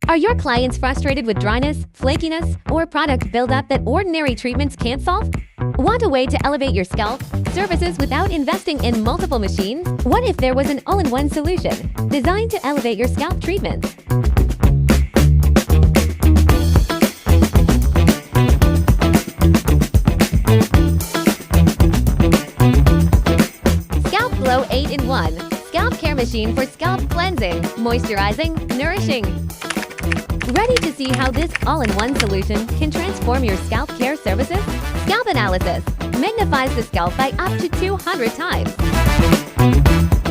Are your clients frustrated with dryness, flakiness, or product buildup that ordinary treatments can't solve? Want a way to elevate your scalp services without investing in multiple machines? What if there was an all-in-one solution designed to elevate your scalp treatments? Scalp Glow 8-in-1 Scalp Care Machine for scalp cleansing, moisturizing, nourishing. Ready to see how this all-in-one solution can transform your scalp care services? Scalp Analysis magnifies the scalp by up to 200 times.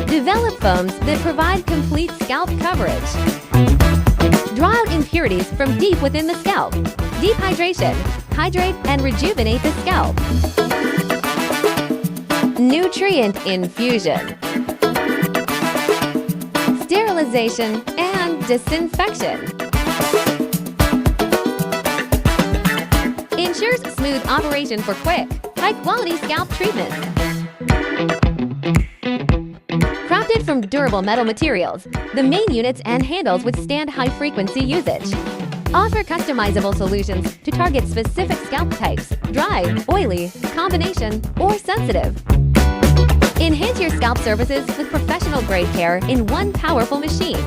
Develop foams that provide complete scalp coverage. Draw out impurities from deep within the scalp. Deep hydration. Hydrate and rejuvenate the scalp. Nutrient infusion. Sterilization and disinfection. Ensures smooth operation for quick, high-quality scalp treatment. Crafted from durable metal materials, the main units and handles withstand high-frequency usage. Offer customizable solutions to target specific scalp types: dry, oily, combination, or sensitive. Enhance your scalp services with professional-grade care in one powerful machine.